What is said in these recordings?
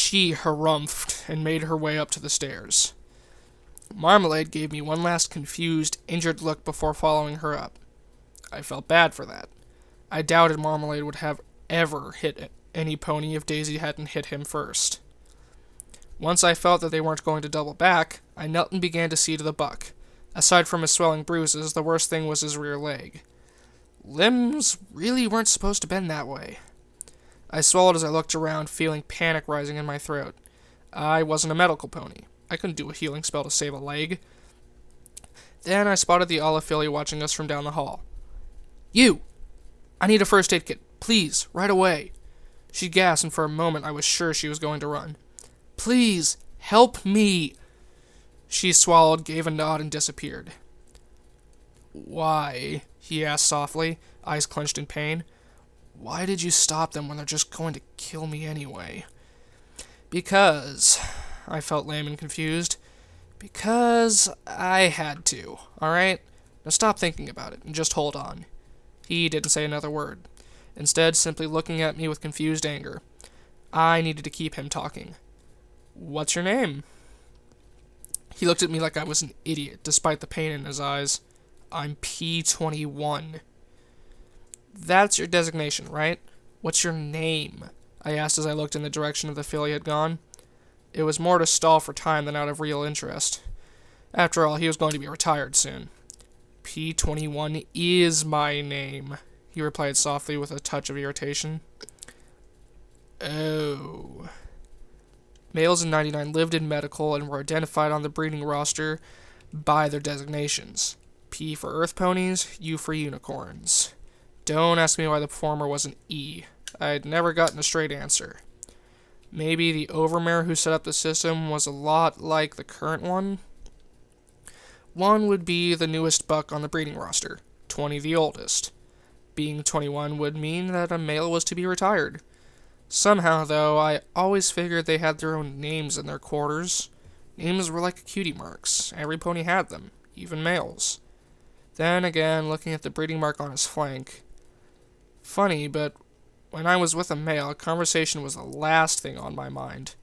She harumphed and made her way up to the stairs. Marmalade gave me one last confused, injured look before following her up. I felt bad for that. I doubted Marmalade would have ever hit any pony if Daisy hadn't hit him first. Once I felt that they weren't going to double back, I knelt and began to see to the buck. Aside from his swelling bruises, the worst thing was his rear leg. Limbs really weren't supposed to bend that way. I swallowed as I looked around, feeling panic rising in my throat. I wasn't a medical pony. I couldn't do a healing spell to save a leg. Then I spotted the Olafili watching us from down the hall. "You! I need a first aid kit. Please, right away." She gasped, and for a moment I was sure she was going to run. "Please, help me!" She swallowed, gave a nod, and disappeared. "Why?" he asked softly, eyes clenched in pain. "Why did you stop them when they're just going to kill me anyway?" "Because," I felt lame and confused, "because I had to, alright? Now stop thinking about it, and just hold on." He didn't say another word, instead simply looking at me with confused anger. I needed to keep him talking. "What's your name?" He looked at me like I was an idiot, despite the pain in his eyes. "I'm P21. "That's your designation, right? What's your name?" I asked as I looked in the direction of the filly had gone. It was more to stall for time than out of real interest. After all, he was going to be retired soon. "P21 is my name," he replied softly with a touch of irritation. "Oh." Males in 99 lived in medical and were identified on the breeding roster by their designations. P for earth ponies, U for unicorns. Don't ask me why the former was an E. I'd never gotten a straight answer. Maybe the overmare who set up the system was a lot like the current one? One would be the newest buck on the breeding roster, 20 the oldest. Being 21 would mean that a male was to be retired. Somehow, though, I always figured they had their own names in their quarters. Names were like cutie marks. Every pony had them, even males. Then again, looking at the breeding mark on his flank. Funny, but when I was with a male, conversation was the last thing on my mind.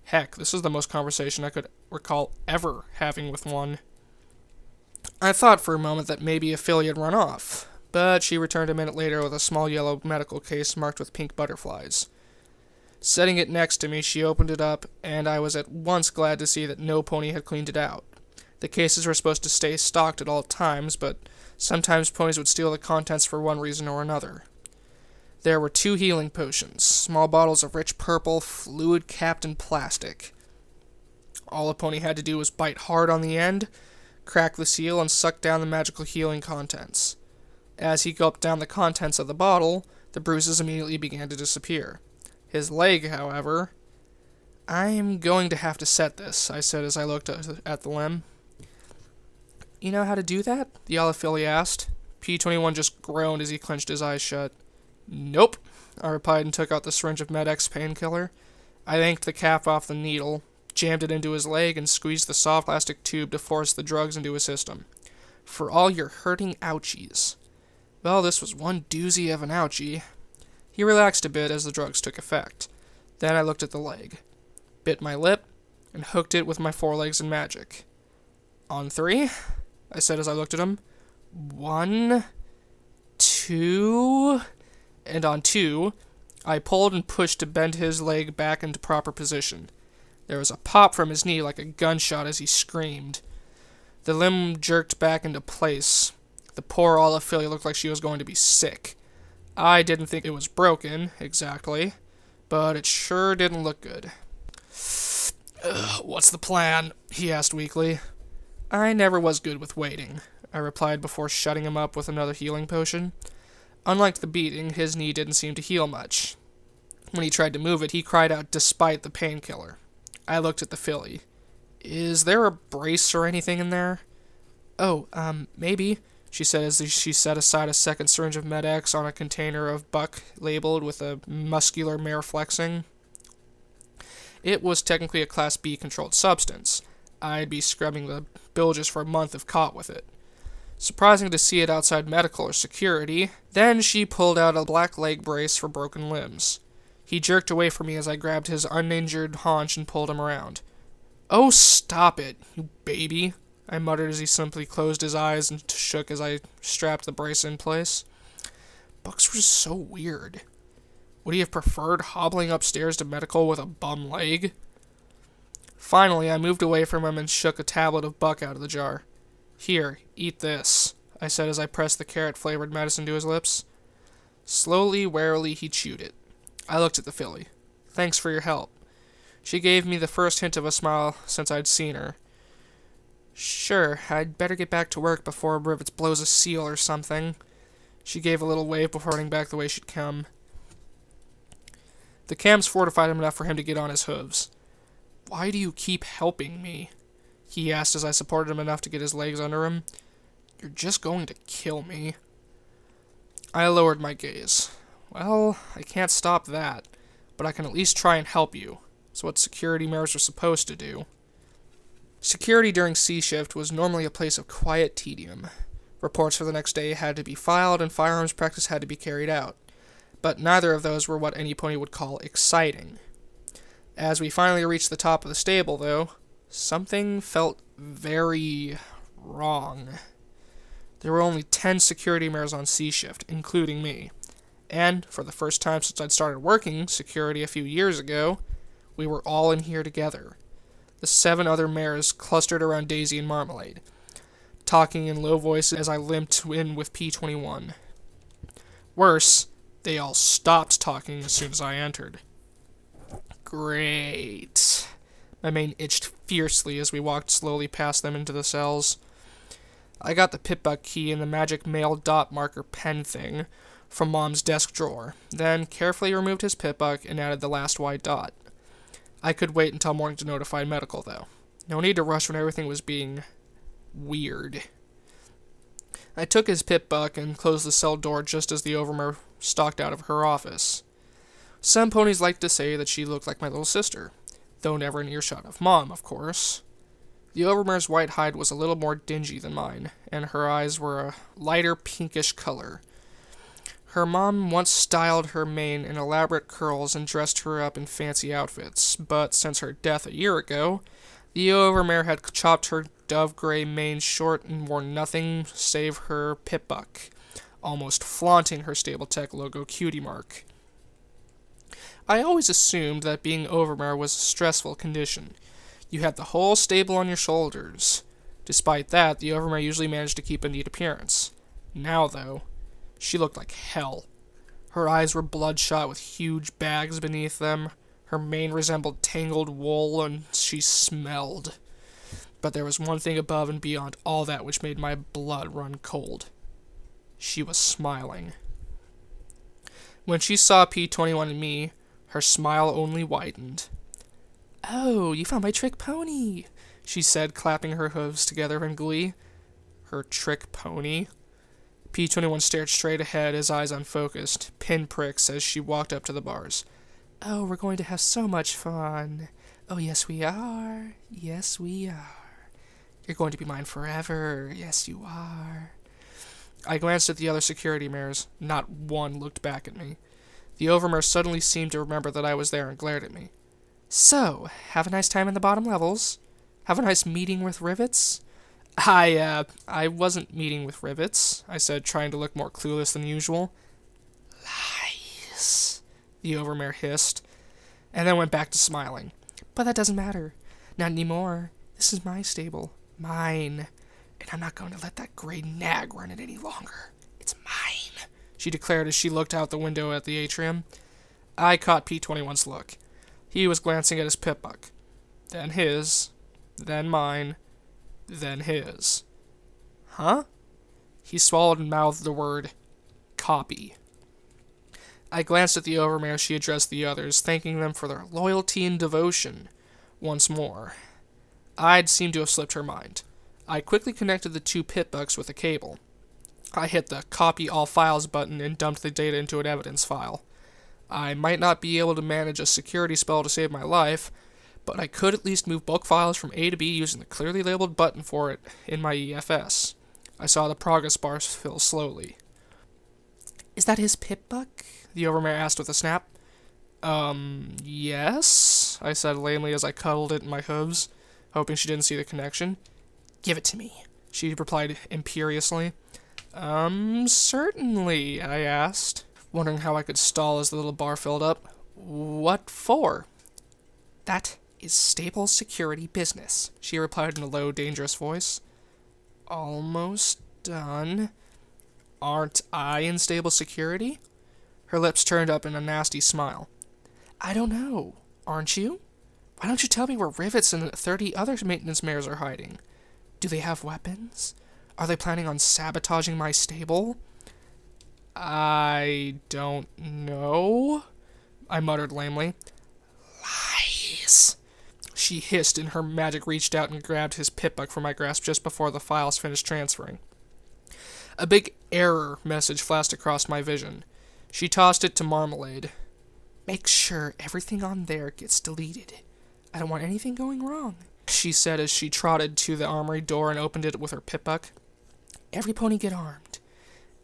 Heck, this is the most conversation I could recall ever having with one. I thought for a moment that maybe Ophelia had run off, but she returned a minute later with a small yellow medical case marked with pink butterflies. Setting it next to me, she opened it up, and I was at once glad to see that no pony had cleaned it out. The cases were supposed to stay stocked at all times, but sometimes ponies would steal the contents for one reason or another. There were 2 healing potions, small bottles of rich purple, fluid-capped in plastic. All a pony had to do was bite hard on the end, crack the seal, and suck down the magical healing contents. As he gulped down the contents of the bottle, the bruises immediately began to disappear. His leg, however... "I'm going to have to set this," I said as I looked at the limb. "You know how to do that?" the Olafili asked. P21 just groaned as he clenched his eyes shut. "Nope," I replied and took out the syringe of Med-X painkiller. I yanked the cap off the needle, jammed it into his leg, and squeezed the soft plastic tube to force the drugs into his system. "For all your hurting ouchies." Well, this was one doozy of an ouchie. He relaxed a bit as the drugs took effect. Then I looked at the leg, bit my lip, and hooked it with my forelegs in magic. "On 3, I said as I looked at him. 1, 2... And on 2, I pulled and pushed to bend his leg back into proper position. There was a pop from his knee like a gunshot as he screamed. The limb jerked back into place. The poor Olafili looked like she was going to be sick. I didn't think it was broken, exactly, but it sure didn't look good. "What's the plan?" he asked weakly. "I never was good with waiting," I replied before shutting him up with another healing potion. Unlike the beating, his knee didn't seem to heal much. When he tried to move it, he cried out despite the painkiller. I looked at the filly. "Is there a brace or anything in there?" "Oh, maybe," she said as she set aside a second syringe of Med-X on a container of buck labeled with a muscular mare flexing. It was technically a Class B controlled substance. I'd be scrubbing the bilges for a month if caught with it. Surprising to see it outside medical or security. Then she pulled out a black leg brace for broken limbs. He jerked away from me as I grabbed his uninjured haunch and pulled him around. "Oh, stop it, you baby," I muttered as he simply closed his eyes and shook as I strapped the brace in place. Bucks were just so weird. Would he have preferred hobbling upstairs to medical with a bum leg? Finally, I moved away from him and shook a tablet of Buck out of the jar. "Here, eat this," I said as I pressed the carrot-flavored medicine to his lips. Slowly, warily, he chewed it. I looked at the filly. "Thanks for your help." She gave me the first hint of a smile since I'd seen her. "Sure, I'd better get back to work before Rivets blows a seal or something." She gave a little wave before running back the way she'd come. The cams fortified him enough for him to get on his hooves. "Why do you keep helping me?" he asked as I supported him enough to get his legs under him. "You're just going to kill me." I lowered my gaze. "Well, I can't stop that, but I can at least try and help you. It's what security mares are supposed to do." Security during C shift was normally a place of quiet tedium. Reports for the next day had to be filed and firearms practice had to be carried out. But neither of those were what any pony would call exciting. As we finally reached the top of the stable, though, something felt very wrong. There were only 10 security mares on C shift, including me. And, for the first time since I'd started working security a few years ago, we were all in here together. The 7 other mares clustered around Daisy and Marmalade, talking in low voices as I limped in with P21. Worse, they all stopped talking as soon as I entered. Great. My mane itched fiercely as we walked slowly past them into the cells. I got the Pitbuck key and the magic mail dot marker pen thing from Mom's desk drawer, then carefully removed his Pitbuck and added the last white dot. I could wait until morning to notify medical, though. No need to rush when everything was being weird. I took his Pitbuck and closed the cell door just as the Overmare stalked out of her office. Some ponies like to say that she looked like my little sister, though never in earshot of Mom, of course. The Overmare's white hide was a little more dingy than mine, and her eyes were a lighter pinkish color. Her mom once styled her mane in elaborate curls and dressed her up in fancy outfits, but since her death a year ago, the Overmare had chopped her dove-gray mane short and wore nothing save her Pitbuck, almost flaunting her Stable Tech logo cutie mark. I always assumed that being Overmare was a stressful condition. You had the whole stable on your shoulders. Despite that, the Overmare usually managed to keep a neat appearance. Now, though, she looked like hell. Her eyes were bloodshot with huge bags beneath them. Her mane resembled tangled wool, and she smelled. But there was one thing above and beyond all that which made my blood run cold. She was smiling. When she saw P21 and me, her smile only widened. "Oh, you found my trick pony," she said, clapping her hooves together in glee. Her trick pony? P21 stared straight ahead, his eyes unfocused, pinpricks as she walked up to the bars. "Oh, we're going to have so much fun. Oh, yes, we are. Yes, we are. You're going to be mine forever. Yes, you are." I glanced at the other security mares. Not one looked back at me. The Overmare suddenly seemed to remember that I was there and glared at me. "So, have a nice time in the bottom levels? Have a nice meeting with Rivets?" I wasn't meeting with Rivets," I said, trying to look more clueless than usual. "Lies," the Overmare hissed, and then went back to smiling. "But that doesn't matter. Not anymore. This is my stable. Mine. And I'm not going to let that gray nag run it any longer. It's mine," she declared as she looked out the window at the atrium. I caught P21's look. He was glancing at his Pitbuck. Then his. Then mine. Then his. "Huh?" He swallowed and mouthed the word copy. I glanced at the Overmare as she addressed the others, thanking them for their loyalty and devotion. Once more. I'd seemed to have slipped her mind. I quickly connected the 2 Pitbucks with a cable. I hit the Copy All Files button and dumped the data into an evidence file. I might not be able to manage a security spell to save my life, but I could at least move bulk files from A to B using the clearly labeled button for it in my EFS. I saw the progress bar fill slowly. "Is that his Pitbuck?" the Overmare asked with a snap. Yes, I said lamely as I cuddled it in my hooves, hoping she didn't see the connection. Give it to me, she replied imperiously. Certainly, I asked, wondering how I could stall as the little bar filled up. What for? That is stable security business, she replied in a low, dangerous voice. Almost done. Aren't I in stable security? Her lips turned up in a nasty smile. I don't know. Aren't you? Why don't you tell me where Rivets and 30 other maintenance mares are hiding? Do they have weapons? Are they planning on sabotaging my stable? I don't know, I muttered lamely. Lies! She hissed, and her magic reached out and grabbed his pip-buck from my grasp just before the files finished transferring. A big error message flashed across my vision. She tossed it to Marmalade. Make sure everything on there gets deleted. I don't want anything going wrong, she said as she trotted to the armory door and opened it with her pip-buck. Every pony get armed.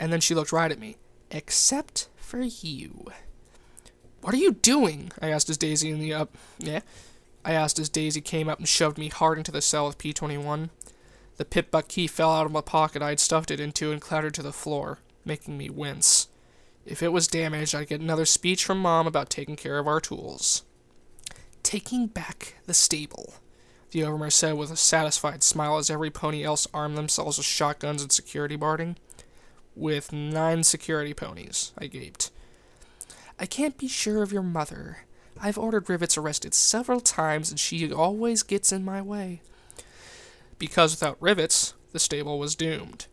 And then she looked right at me. Except for you. What are you doing? I asked as Daisy came up and shoved me hard into the cell with P21. The pip-buck key fell out of my pocket I had stuffed it into and clattered to the floor, making me wince. If it was damaged, I'd get another speech from Mom about taking care of our tools. Taking back the stable, the Overmare said with a satisfied smile as every pony else armed themselves with shotguns and security barding. With 9 security ponies, I gaped. I can't be sure of your mother. I've ordered Rivets arrested several times and she always gets in my way. Because without Rivets, the stable was doomed.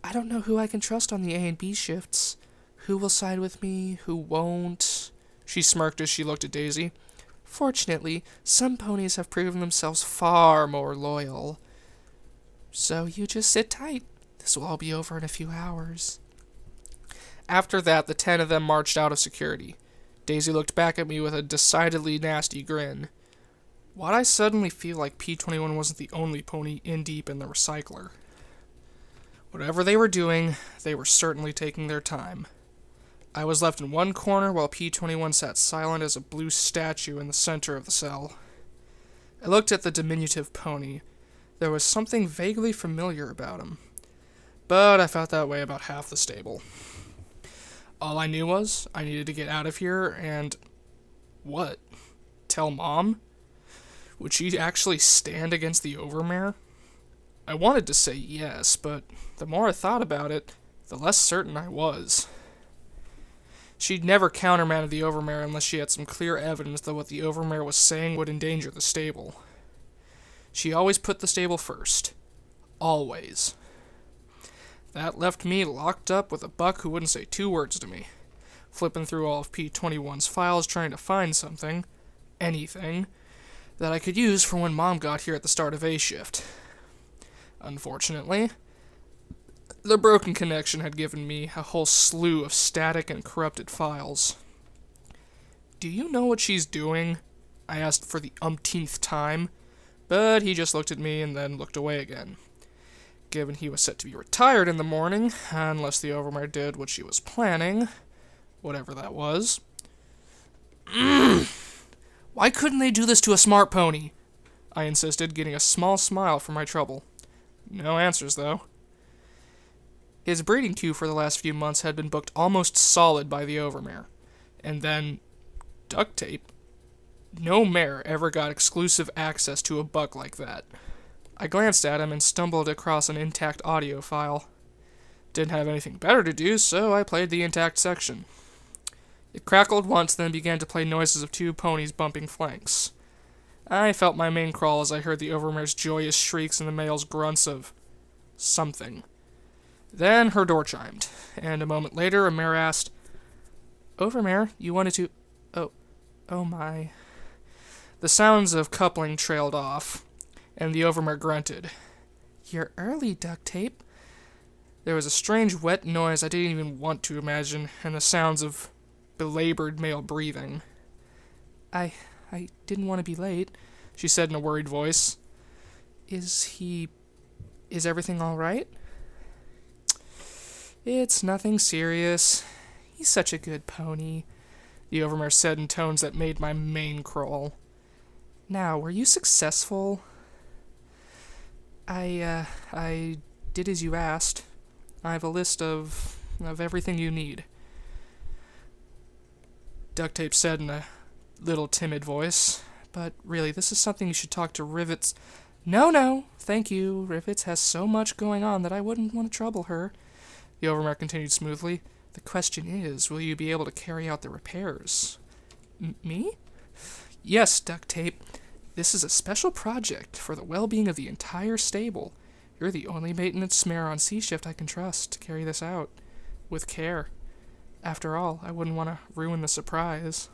I don't know who I can trust on the A and B shifts. Who will side with me, who won't? She smirked as she looked at Daisy. Fortunately, some ponies have proven themselves far more loyal. So you just sit tight. This will all be over in a few hours. After that, the 10 of them marched out of security. Daisy looked back at me with a decidedly nasty grin. Why'd I suddenly feel like P21 wasn't the only pony in deep in the recycler? Whatever they were doing, they were certainly taking their time. I was left in one corner while P21 sat silent as a blue statue in the center of the cell. I looked at the diminutive pony. There was something vaguely familiar about him. But I felt that way about half the stable. All I knew was I needed to get out of here and... what? Tell Mom? Would she actually stand against the Overmare? I wanted to say yes, but the more I thought about it, the less certain I was. She'd never countermanded the Overmare unless she had some clear evidence that what the Overmare was saying would endanger the stable. She always put the stable first. Always. That left me locked up with a buck who wouldn't say 2 words to me, flipping through all of P21's files trying to find something, anything, that I could use for when Mom got here at the start of A shift. Unfortunately, the broken connection had given me a whole slew of static and corrupted files. Do you know what she's doing? I asked for the umpteenth time, but he just looked at me and then looked away again. Given he was set to be retired in the morning, unless the Overmare did what she was planning, whatever that was. Why couldn't they do this to a smart pony? I insisted, getting a small smile for my trouble. No answers, though. His breeding queue for the last few months had been booked almost solid by the Overmare. And then, duct tape. No mare ever got exclusive access to a buck like that. I glanced at him and stumbled across an intact audio file. Didn't have anything better to do, so I played the intact section. It crackled once, then began to play noises of 2 ponies bumping flanks. I felt my mane crawl as I heard the Overmare's joyous shrieks and the male's grunts of something. Then her door chimed, and a moment later a mare asked, Overmare, you wanted to... Oh my... The sounds of coupling trailed off, and the Overmare grunted. You're early, duct tape. There was a strange wet noise I didn't even want to imagine, and the sounds of belabored male breathing. I didn't want to be late, she said in a worried voice. Is everything all right? It's nothing serious. He's such a good pony. the Overmare said in tones that made my mane crawl. Now, were you successful? I did as you asked. I have a list of everything you need. Duct Tape said in a little timid voice. But really, this is something you should talk to Rivets. No, thank you. Rivets has so much going on that I wouldn't want to trouble her. The Overmare continued smoothly. The question is, will you be able to carry out the repairs? Me? Yes, Duct Tape. This is a special project for the well-being of the entire stable. You're the only maintenance mare on sea shift I can trust to carry this out. With care. After all, I wouldn't want to ruin the surprise.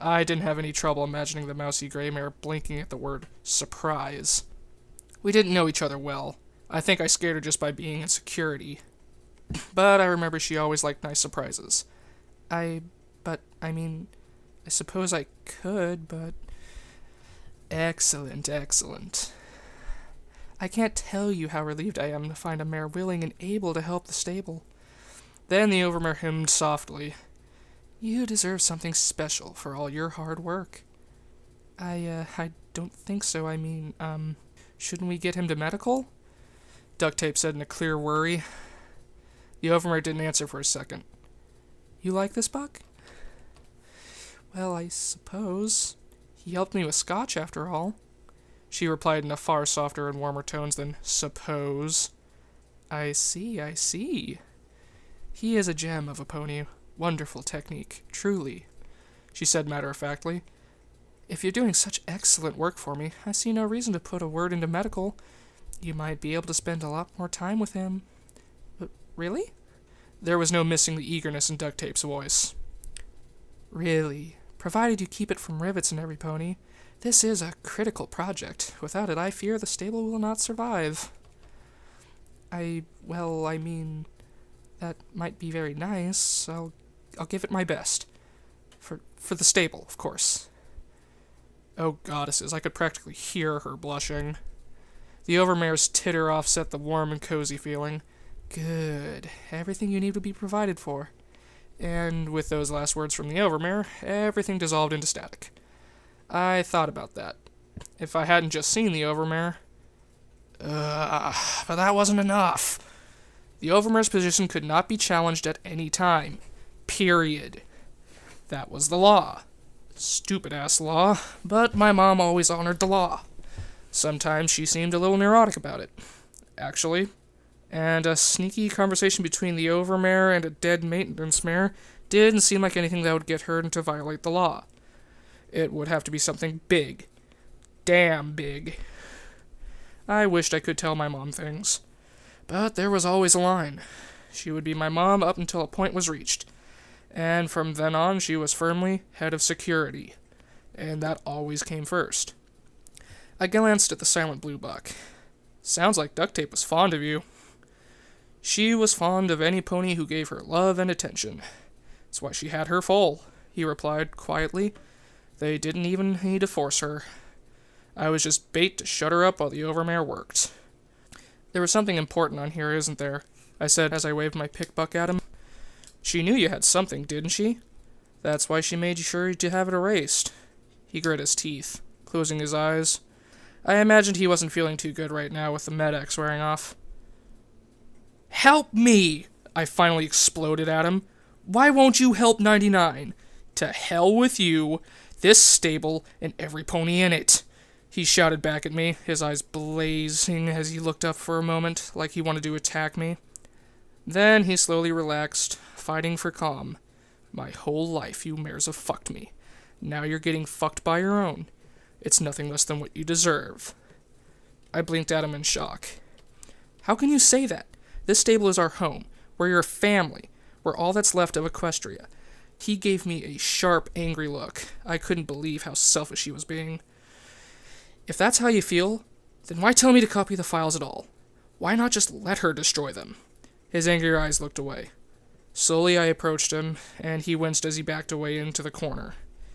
I didn't have any trouble imagining the mousy gray mare blinking at the word surprise. We didn't know each other well. I think I scared her just by being in security. But I remember she always liked nice surprises. I suppose I could, but... Excellent. I can't tell you how relieved I am to find a mare willing and able to help the stable. Then the Overmare hummed softly. You deserve something special for all your hard work. I don't think so. Shouldn't we get him to medical? Duct Tape said in a clear worry. The Overmare didn't answer for a second. You like this buck? Well, I suppose. He helped me with scotch, after all. She replied in a far softer and warmer tones than suppose. I see. He is a gem of a pony. Wonderful technique, truly, she said matter-of-factly. If you're doing such excellent work for me, I see no reason to put a word into medical. You might be able to spend a lot more time with him. But really? There was no missing the eagerness in Duct Tape's voice. Really, provided you keep it from rivets in every pony. This is a critical project. Without it, I fear the stable will not survive. That might be very nice. I'll give it my best. For the stable, of course. Oh, goddesses, I could practically hear her blushing. The Overmare's titter offset the warm and cozy feeling. Good. Everything you need will be provided for. And with those last words from the Overmare, everything dissolved into static. I thought about that. If I hadn't just seen the Overmare... but that wasn't enough. The Overmare's position could not be challenged at any time. Period. That was the law. Stupid-ass law, but my mom always honored the law. Sometimes she seemed a little neurotic about it, actually. And a sneaky conversation between the Overmare and a dead maintenance mare didn't seem like anything that would get her to violate the law. It would have to be something big. Damn big. I wished I could tell my mom things. But there was always a line. She would be my mom up until a point was reached. And from then on, she was firmly head of security. And that always came first. I glanced at the silent blue buck. Sounds like Duct Tape was fond of you. She was fond of any pony who gave her love and attention. That's why she had her foal, he replied quietly. They didn't even need to force her. I was just bait to shut her up while the Overmare worked. There was something important on here, isn't there? I said as I waved my pickbuck at him. She knew you had something, didn't she? That's why she made sure to have it erased. He grit his teeth, closing his eyes. I imagined he wasn't feeling too good right now with the Med-X wearing off. Help me! I finally exploded at him. Why won't you help 99? To hell with you, this stable, and every pony in it. He shouted back at me, his eyes blazing as he looked up for a moment, like he wanted to attack me. Then he slowly relaxed, fighting for calm. My whole life you mares have fucked me. Now you're getting fucked by your own. It's nothing less than what you deserve. I blinked at him in shock. How can you say that? This stable is our home. We're your family. We're all that's left of Equestria. He gave me a sharp, angry look. I couldn't believe how selfish he was being. If that's how you feel, then why tell me to copy the files at all? Why not just let her destroy them? His angry eyes looked away. Slowly I approached him, and he winced as he backed away into the corner.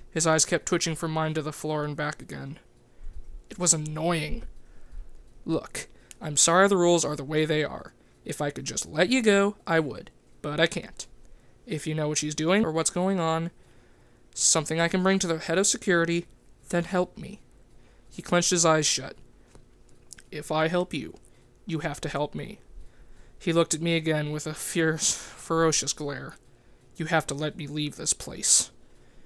His eyes kept twitching from mine to the floor and back again. It was annoying. Look, I'm sorry the rules are the way they are. If I could just let you go, I would. But I can't. If you know what she's doing or what's going on, Something I can bring to the head of security, then help me. He clenched his eyes shut. If I help you, you have to help me. He looked at me again with a fierce, ferocious glare. You have to let me leave this place,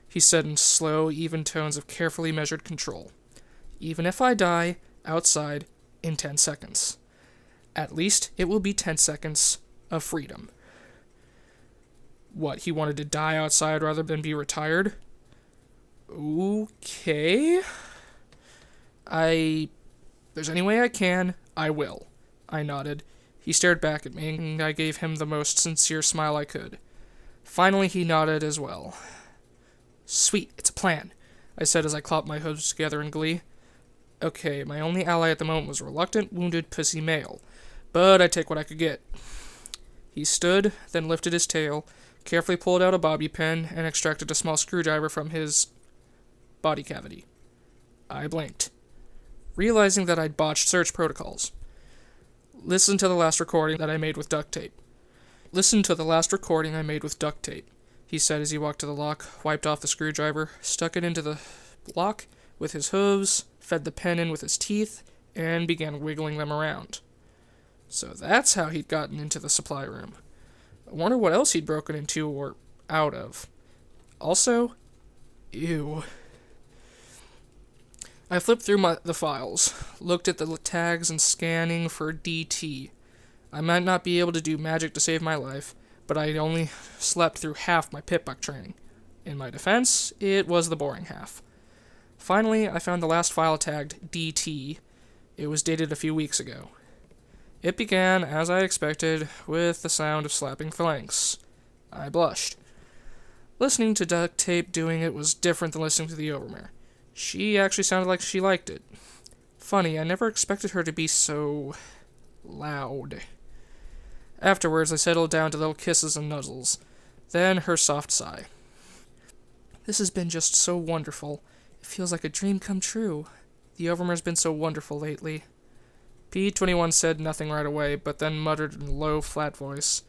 he said in slow, even tones of carefully measured control. Even if I die outside in 10 seconds. At least it will be 10 seconds of freedom. What, he wanted to die outside rather than be retired? Okay. There's any way I can, I will. I nodded. He stared back at me, and I gave him the most sincere smile I could. Finally, he nodded as well. Sweet, it's a plan, I said as I clapped my hooves together in glee. Okay, my only ally at the moment was a reluctant, wounded, pussy male, but I'd take what I could get. He stood, then lifted his tail, carefully pulled out a bobby pin, and extracted a small screwdriver from his body cavity. I blinked, realizing that I'd botched search protocols. Listen to the last recording that I made with duct tape. Listen to the last recording I made with duct tape, he said as he walked to the lock, wiped off the screwdriver, stuck it into the lock with his hooves, fed the pen in with his teeth, and began wiggling them around. So that's how he'd gotten into the supply room. I wonder what else he'd broken into or out of. Also, ew. I flipped through the files, looked at the tags and scanning for DT. I might not be able to do magic to save my life, but I'd only slept through half my pit-buck training. In my defense, it was the boring half. Finally, I found the last file tagged DT. It was dated a few weeks ago. It began, as I expected, with the sound of slapping phalanx. I blushed. Listening to duct tape doing it was different than listening to the Overmare. She actually sounded like she liked it. Funny, I never expected her to be so loud. Afterwards, I settled down to little kisses and nuzzles. Then her soft sigh. This has been just so wonderful. It feels like a dream come true. The Overmare's been so wonderful lately. P21 said nothing right away, but then muttered in a low, flat voice.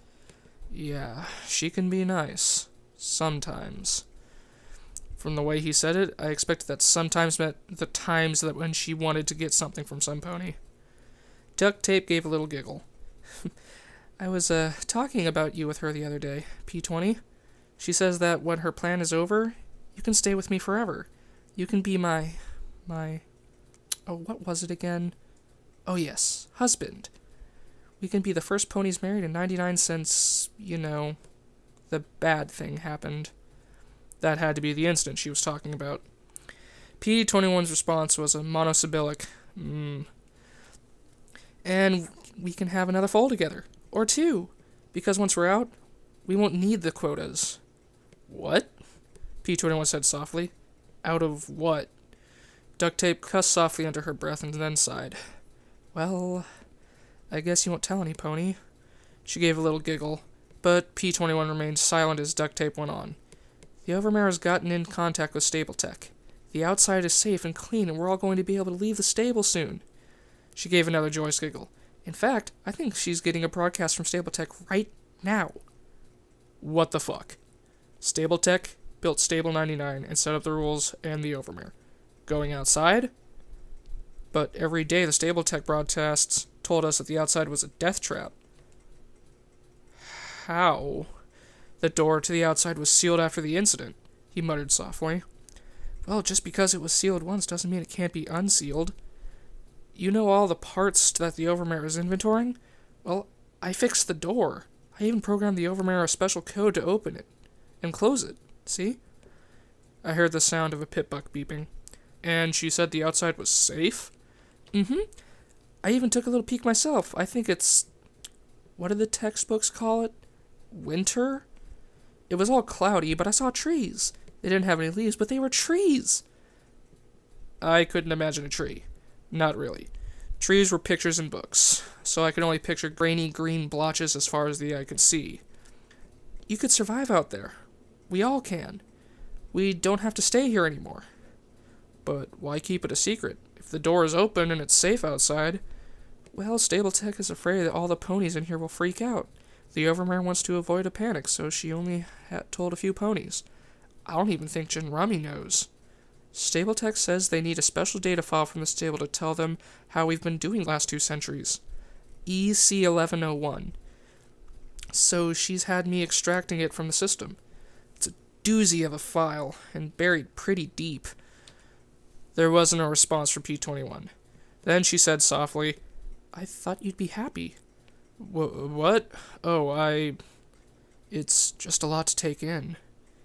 Yeah, she can be nice. Sometimes. From the way he said it, I expected that sometimes meant the times that when she wanted to get something from some pony. Duct Tape gave a little giggle. I was, talking about you with her the other day, P20. She says that when her plan is over, you can stay with me forever. You can be my... Oh, what was it again? Oh, yes, husband. We can be the first ponies married in 99 since, the bad thing happened. That had to be the incident she was talking about. P21's response was a monosyllabic, And we can have another foal together. Or two. Because once we're out, we won't need the quotas. What? P21 said softly. Out of what? Duct Tape cussed softly under her breath and then sighed. Well, I guess you won't tell any, pony. She gave a little giggle, but P21 remained silent as Duct Tape went on. The Overmare has gotten in contact with Stable Tech. The outside is safe and clean, and we're all going to be able to leave the stable soon. She gave another joyous giggle. In fact, I think she's getting a broadcast from Stable Tech right now. What the fuck? Stable Tech built Stable 99 and set up the rules and the Overmare. Going outside? But every day the Stable Tech broadcasts told us that the outside was a death trap. How? The door to the outside was sealed after the incident, he muttered softly. Well, just because it was sealed once doesn't mean it can't be unsealed. You know all the parts that the Overmare is inventorying? Well, I fixed the door. I even programmed the Overmare a special code to open it and close it. See? I heard the sound of a pit-buck beeping. And she said the outside was safe? Mm-hmm. I even took a little peek myself. I think it's... What did the textbooks call it? Winter? It was all cloudy, but I saw trees. They didn't have any leaves, but they were trees. I couldn't imagine a tree. Not really. Trees were pictures in books, so I could only picture grainy green blotches as far as the eye could see. You could survive out there. We all can. We don't have to stay here anymore. But why keep it a secret? If the door is open and it's safe outside, well, Stable Tech is afraid that all the ponies in here will freak out. The Overmare wants to avoid a panic, so she only told a few ponies. I don't even think Jinrami knows. Stabletech says they need a special data file from the stable to tell them how we've been doing last 2 centuries. EC1101. So she's had me extracting it from the system. It's a doozy of a file, and buried pretty deep. There wasn't a response from P21. Then she said softly, I thought you'd be happy. What? Oh, It's just a lot to take in,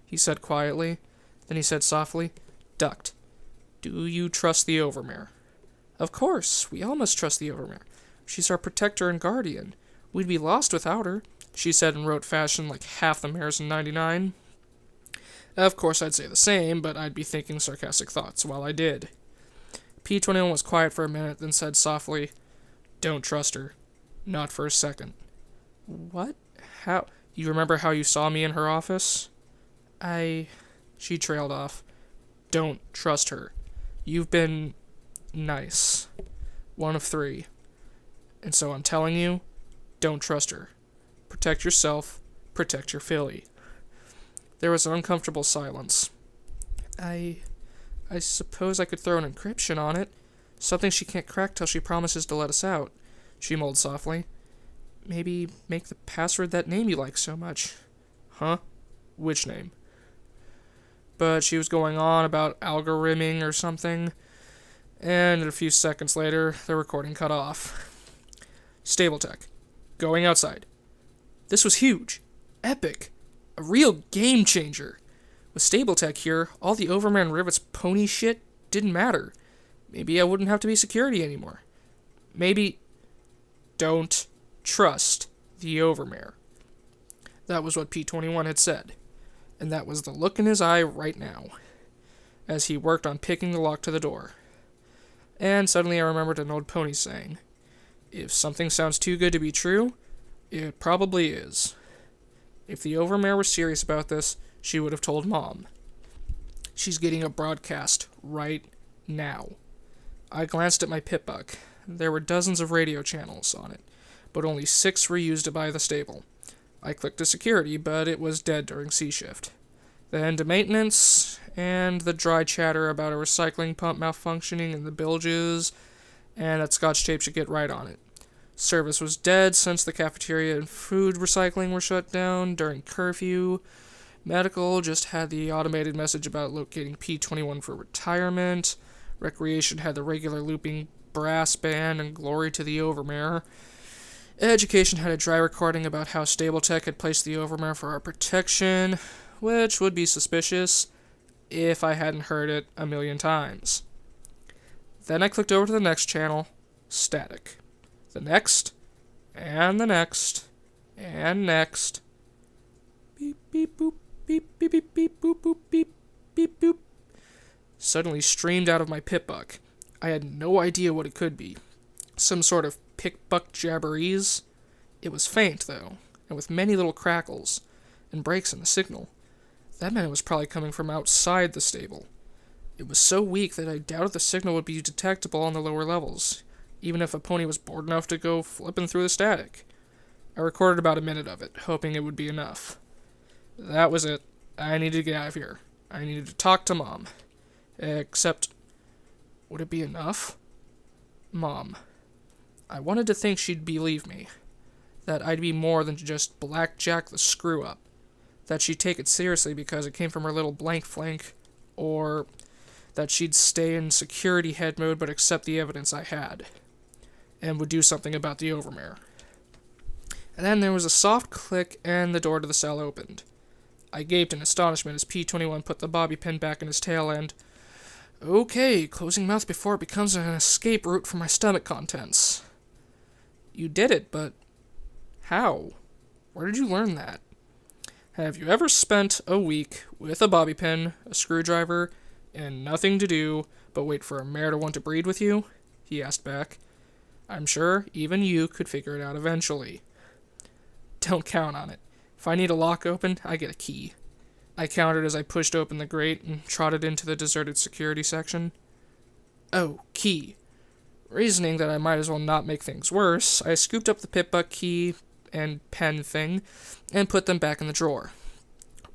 he said quietly. Then he said softly, ducked. Do you trust the Overmare? Of course, we all must trust the Overmare. She's our protector and guardian. We'd be lost without her, she said in rote fashion like half the mares in 99. Of course I'd say the same, but I'd be thinking sarcastic thoughts while I did. P21 was quiet for a minute, then said softly, Don't trust her. Not for a second. What? How? You remember how you saw me in her office? She trailed off. Don't trust her. You've been nice. 1 of 3. And so I'm telling you, don't trust her. Protect yourself. Protect your filly. There was an uncomfortable silence. I suppose I could throw an encryption on it. Something she can't crack till she promises to let us out, she mulled softly. Maybe make the password that name you like so much. Huh? Which name? But she was going on about algorithming or something, and a few seconds later, the recording cut off. Stabletech. Going outside. This was huge. Epic. A real game changer. With Stabletech here, all the Overman Rivet's pony shit didn't matter. Maybe I wouldn't have to be security anymore. Maybe... Don't trust the Overmare. That was what P21 had said. And that was the look in his eye right now, as he worked on picking the lock to the door. And suddenly I remembered an old pony saying, if something sounds too good to be true, it probably is. If the Overmare was serious about this, she would have told Mom. She's getting a broadcast right now. I glanced at my pitbuck. There were dozens of radio channels on it, but only 6 were used by the stable. I clicked to security, but it was dead during C shift. Then to maintenance, and the dry chatter about a recycling pump malfunctioning in the bilges, and that Scotch tape should get right on it. Service was dead since the cafeteria and food recycling were shut down during curfew. Medical just had the automated message about locating P21 for retirement. Recreation had the regular looping brass band and glory to the Overmare. Education had a dry recording about how Stabletech had placed the Overmare for our protection, which would be suspicious if I hadn't heard it a million times. Then I clicked over to the next channel, static. The next, and the next, and next. Beep, beep, boop, beep, beep, beep, beep, boop, boop, beep, beep, boop. Suddenly streamed out of my pitbuck. I had no idea what it could be. Some sort of pickbuck jabberese. It was faint, though, and with many little crackles, and breaks in the signal. That meant it was probably coming from outside the stable. It was so weak that I doubted the signal would be detectable on the lower levels, even if a pony was bored enough to go flipping through the static. I recorded about a minute of it, hoping it would be enough. That was it. I needed to get out of here. I needed to talk to Mom. Except, would it be enough? Mom. I wanted to think she'd believe me. That I'd be more than just Blackjack the screw-up. That she'd take it seriously because it came from her little blank flank. Or that she'd stay in security head mode but accept the evidence I had. And would do something about the Overmare. And then there was a soft click and the door to the cell opened. I gaped in astonishment as P21 put the bobby pin back in his tail and... Okay, closing mouth before it becomes an escape route for my stomach contents. You did it, but how? Where did you learn that? Have you ever spent a week with a bobby pin, a screwdriver, and nothing to do but wait for a mare to want to breed with you? He asked back. I'm sure even you could figure it out eventually. Don't count on it. If I need a lock open, I get a key. I countered as I pushed open the grate and trotted into the deserted security section. Oh, key. Reasoning that I might as well not make things worse, I scooped up the pitbuck key and pen thing and put them back in the drawer.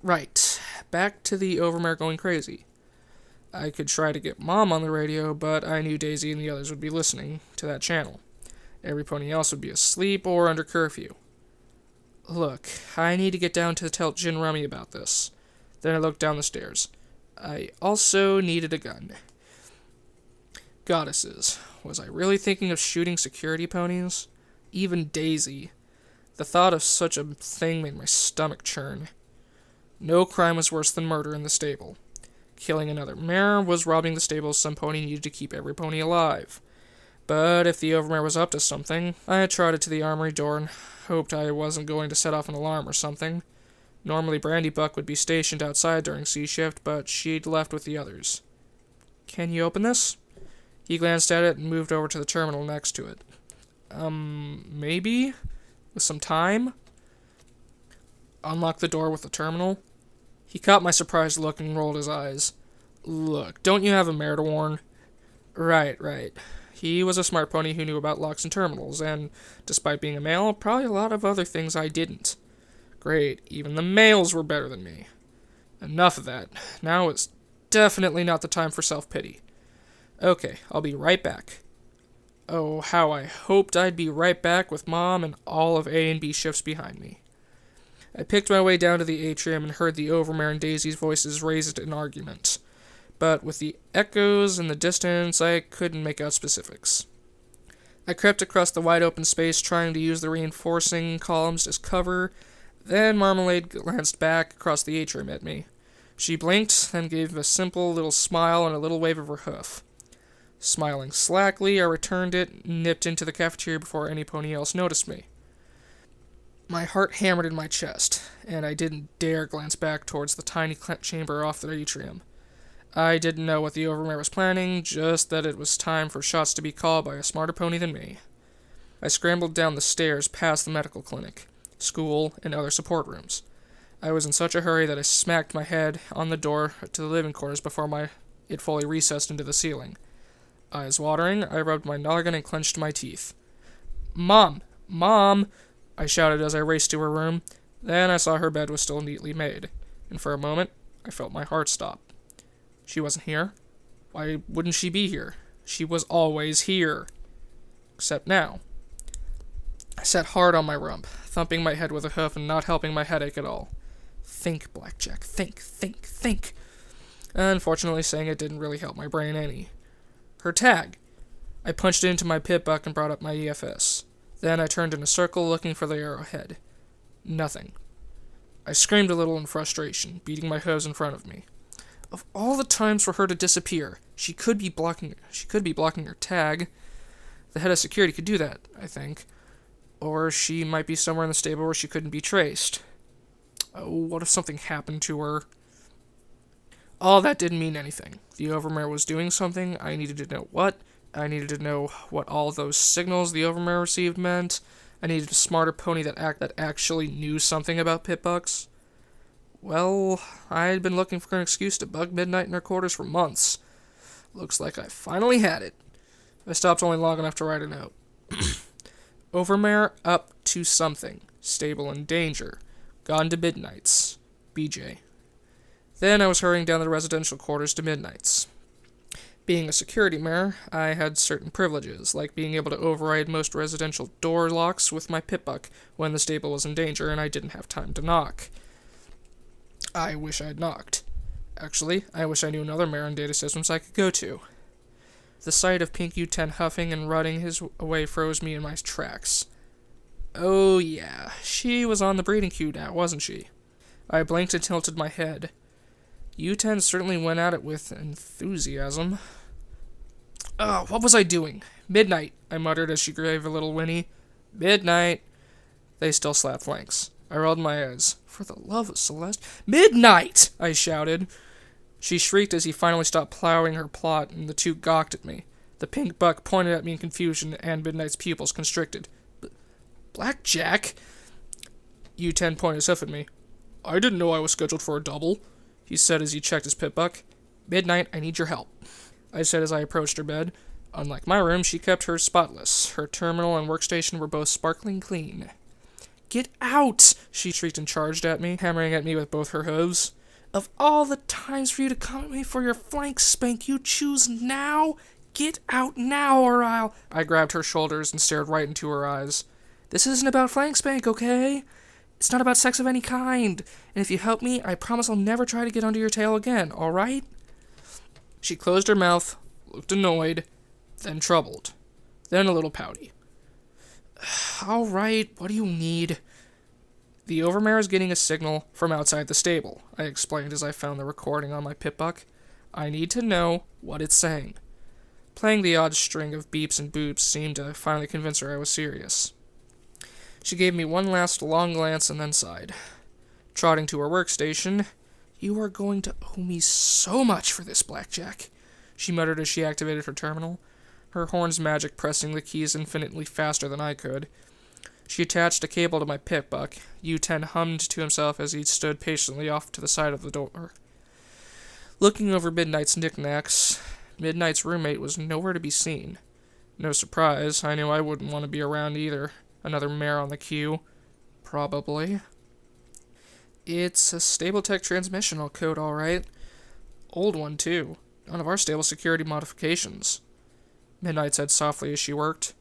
Right. back to the Overmare going crazy. I could try to get Mom on the radio, but I knew Daisy and the others would be listening to that channel. Every pony else would be asleep or under curfew. Look, I need to get down to tell Jin Rummy about this. Then I looked down the stairs. I also needed a gun. Goddesses, was I really thinking of shooting security ponies? Even Daisy. The thought of such a thing made my stomach churn. No crime was worse than murder in the stable. Killing another mare was robbing the stable some pony needed to keep every pony alive. But if the Overmare was up to something, I had trotted to the armory door and hoped I wasn't going to set off an alarm or something. Normally Brandy Buck would be stationed outside during C-shift, but she'd left with the others. Can you open this? He glanced at it and moved over to the terminal next to it. Maybe? With some time? Unlock the door with the terminal? He caught my surprised look and rolled his eyes. Look, don't you have a mare to warn? Right. He was a smart pony who knew about locks and terminals, and, despite being a male, probably a lot of other things I didn't. Great, even the males were better than me. Enough of that. Now is definitely not the time for self-pity. Okay, I'll be right back. Oh, how I hoped I'd be right back with Mom and all of A and B shifts behind me. I picked my way down to the atrium and heard the Overmare and Daisy's voices raised in argument. But with the echoes in the distance, I couldn't make out specifics. I crept across the wide open space, trying to use the reinforcing columns as cover. Then Marmalade glanced back across the atrium at me. She blinked, then gave a simple little smile and a little wave of her hoof. Smiling slackly, I returned it and nipped into the cafeteria before any pony else noticed me. My heart hammered in my chest, and I didn't dare glance back towards the tiny chamber off the atrium. I didn't know what the Overmare was planning, just that it was time for shots to be called by a smarter pony than me. I scrambled down the stairs past the medical clinic, school, and other support rooms. I was in such a hurry that I smacked my head on the door to the living quarters before it fully recessed into the ceiling. Eyes watering, I rubbed my noggin and clenched my teeth. Mom! I shouted as I raced to her room. Then I saw her bed was still neatly made, and for a moment, I felt my heart stop. She wasn't here? Why wouldn't she be here? She was always here. Except now. I sat hard on my rump, thumping my head with a hoof and not helping my headache at all. Think, Blackjack, think. Unfortunately, saying it didn't really help my brain any. Her tag. I punched it into my pit buck and brought up my EFS. Then I turned in a circle looking for the arrowhead. Nothing. I screamed a little in frustration, beating my hose in front of me. Of all the times for her to disappear, she could be blocking her tag. The head of security could do that, I think. Or she might be somewhere in the stable where she couldn't be traced. Oh, what if something happened to her? All that didn't mean anything. The Overmare was doing something. I needed to know what. I needed to know what all those signals the Overmare received meant. I needed a smarter pony that actually knew something about pit bucks. Well, I had been looking for an excuse to bug Midnight in her quarters for months. Looks like I finally had it. I stopped only long enough to write a note. Overmare up to something. Stable in danger. Gone to Midnight's. BJ. Then I was hurrying down the residential quarters to Midnight's. Being a security mare, I had certain privileges, like being able to override most residential door locks with my pit buck when the stable was in danger and I didn't have time to knock. I wish I'd knocked. Actually, I wish I knew another mare in data systems I could go to. The sight of Pink U10 huffing and rutting his way froze me in my tracks. Oh yeah, she was on the breeding queue now, wasn't she? I blinked and tilted my head. U10 certainly went at it with enthusiasm. Oh, what was I doing? Midnight, I muttered as she gave a little whinny. Midnight. They still slapped flanks. I rolled my eyes. For the love of Celeste. Midnight! I shouted. She shrieked as he finally stopped plowing her plot, and the two gawked at me. The pink buck pointed at me in confusion, and Midnight's pupils constricted. Blackjack? U10 pointed his hoof at me. I didn't know I was scheduled for a double, he said as he checked his pit buck. Midnight, I need your help, I said as I approached her bed. Unlike my room, she kept hers spotless. Her terminal and workstation were both sparkling clean. Get out! She shrieked and charged at me, hammering at me with both her hooves. Of all the times for you to come at me for your flank spank, you choose now? Get out now, or I'll... I grabbed her shoulders and stared right into her eyes. This isn't about flank spank, okay? It's not about sex of any kind. And if you help me, I promise I'll never try to get under your tail again, alright? She closed her mouth, looked annoyed, then troubled, then a little pouty. Alright, what do you need? The overmare is getting a signal from outside the stable, I explained as I found the recording on my pitbuck. I need to know what it's saying. Playing the odd string of beeps and boops seemed to finally convince her I was serious. She gave me one last long glance and then sighed. Trotting to her workstation, "You are going to owe me so much for this, Blackjack," she muttered as she activated her terminal, her horn's magic pressing the keys infinitely faster than I could. She attached a cable to my pitbuck. U-10 hummed to himself as he stood patiently off to the side of the door. Looking over Midnight's knickknacks, Midnight's roommate was nowhere to be seen. No surprise, I knew I wouldn't want to be around either. Another mare on the queue. Probably. It's a Stable-Tech transmissional code, alright. Old one, too. None of our stable security modifications. Midnight said softly as she worked.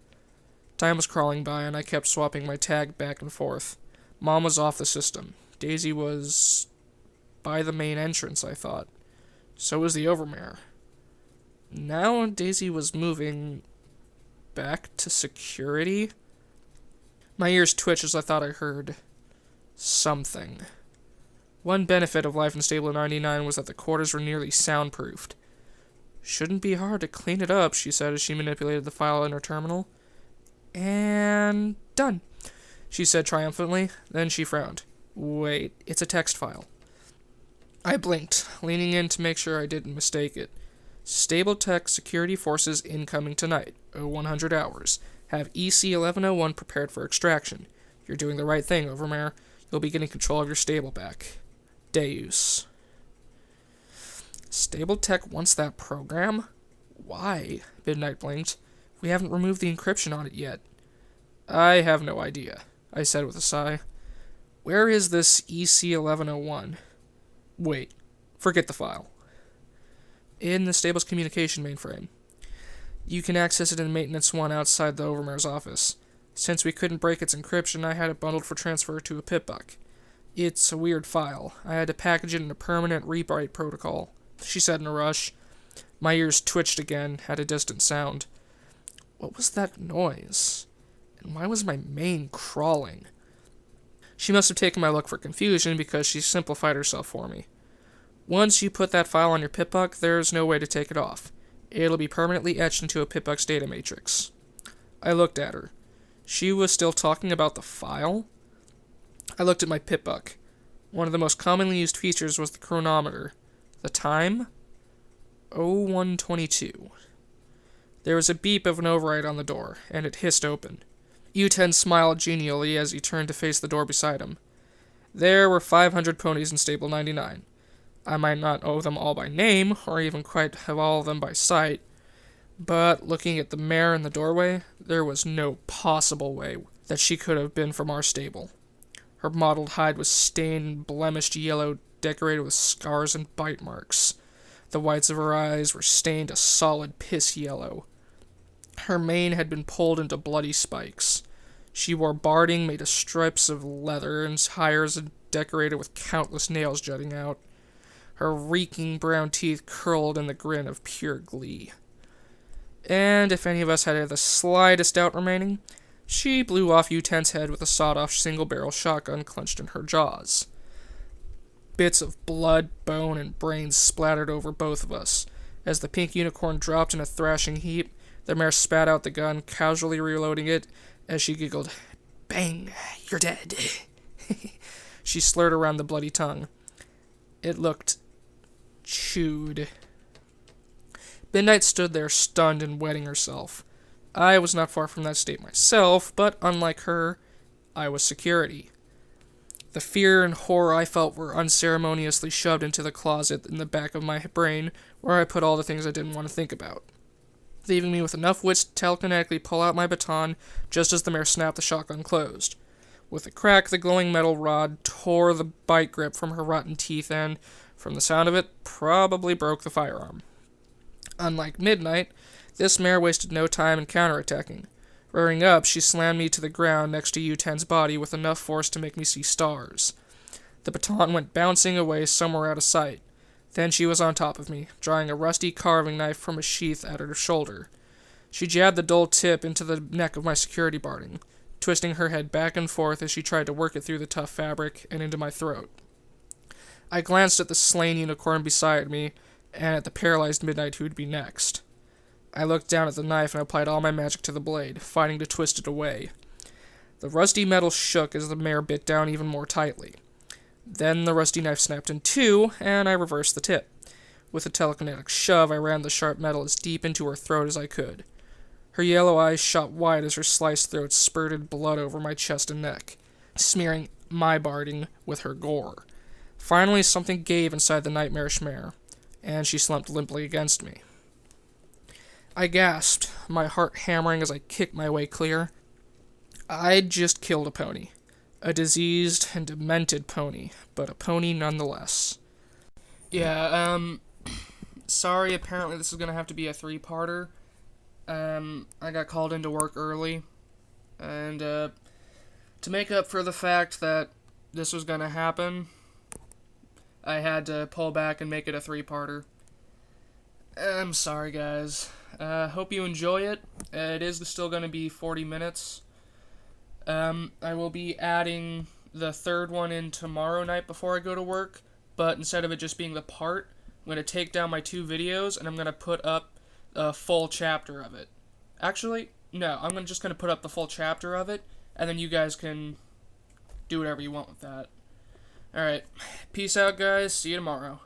Time was crawling by, and I kept swapping my tag back and forth. Mom was off the system. Daisy was by the main entrance, I thought. So was the overmare. Now Daisy was moving back to security. My ears twitched as I thought I heard something. One benefit of life in Stable 99 was that the quarters were nearly soundproofed. Shouldn't be hard to clean it up, she said as she manipulated the file in her terminal. And done, she said triumphantly. Then she frowned. Wait, it's a text file. I blinked, leaning in to make sure I didn't mistake it. Stable-Tech security forces incoming tonight, 0100 hours. Have EC-1101 prepared for extraction. You're doing the right thing, Overmare. You'll be getting control of your stable back. Deus. Stable-Tech wants that program? Why? Midnight blinked. We haven't removed the encryption on it yet. I have no idea, I said with a sigh. Where is this EC-1101? Wait, forget the file. In the stable's communication mainframe. You can access it in Maintenance 1 outside the Overmare's office. Since we couldn't break its encryption, I had it bundled for transfer to a pitbuck. It's a weird file. I had to package it in a permanent rewrite protocol, she said in a rush. My ears twitched again at a distant sound. What was that noise? And why was my mane crawling? She must have taken my look for confusion because she simplified herself for me. Once you put that file on your pitbuck, there's no way to take it off. It'll be permanently etched into a pitbuck's data matrix. I looked at her. She was still talking about the file? I looked at my pitbuck. One of the most commonly used features was the chronometer. The time? 0122. There was a beep of an override on the door, and it hissed open. U-10 smiled genially as he turned to face the door beside him. There were 500 ponies in Stable 99. I might not know them all by name, or even quite have all of them by sight, but looking at the mare in the doorway, there was no possible way that she could have been from our stable. Her mottled hide was stained and blemished yellow, decorated with scars and bite marks. The whites of her eyes were stained a solid piss yellow. Her mane had been pulled into bloody spikes. She wore barding made of strips of leather and hires decorated with countless nails jutting out. Her reeking brown teeth curled in the grin of pure glee. And if any of us had the slightest doubt remaining, she blew off U-10's head with a sawed-off single-barrel shotgun clenched in her jaws. Bits of blood, bone, and brains splattered over both of us. As the pink unicorn dropped in a thrashing heap, the mare spat out the gun, casually reloading it, as she giggled, "Bang, you're dead." She slurred around the bloody tongue. It looked chewed. Midnight stood there stunned and wetting herself. I was not far from that state myself, but unlike her, I was security. The fear and horror I felt were unceremoniously shoved into the closet in the back of my brain, where I put all the things I didn't want to think about, leaving me with enough wits to telekinetically pull out my baton just as the mare snapped the shotgun closed. With a crack, the glowing metal rod tore the bite grip from her rotten teeth and, From the sound of it, probably broke the firearm. Unlike Midnight, this mare wasted no time in counterattacking. Rearing up, she slammed me to the ground next to U-10's body with enough force to make me see stars. The baton went bouncing away somewhere out of sight. Then she was on top of me, drawing a rusty carving knife from a sheath at her shoulder. She jabbed the dull tip into the neck of my security barding, twisting her head back and forth as she tried to work it through the tough fabric and into my throat. I glanced at the slain unicorn beside me, and at the paralyzed Midnight who'd be next. I looked down at the knife and applied all my magic to the blade, fighting to twist it away. The rusty metal shook as the mare bit down even more tightly. Then the rusty knife snapped in two, and I reversed the tip. With a telekinetic shove, I rammed the sharp metal as deep into her throat as I could. Her yellow eyes shot wide as her sliced throat spurted blood over my chest and neck, smearing my barding with her gore. Finally, something gave inside the nightmarish mare, and she slumped limply against me. I gasped, my heart hammering as I kicked my way clear. I'd just killed a pony. A diseased and demented pony, but a pony nonetheless. Yeah, sorry, apparently this is gonna have to be a 3-parter. I got called into work early, and, to make up for the fact that this was gonna happen, I had to pull back and make it a 3-parter. I'm sorry, guys. Hope you enjoy it. It is still gonna be 40 minutes. I will be adding the third one in tomorrow night before I go to work, but instead of it just being the part, I'm going to take down my 2 videos, and I'm going to put up a full chapter of it. Actually, no, I'm just going to put up the full chapter of it, and then you guys can do whatever you want with that. Alright, peace out, guys. See you tomorrow.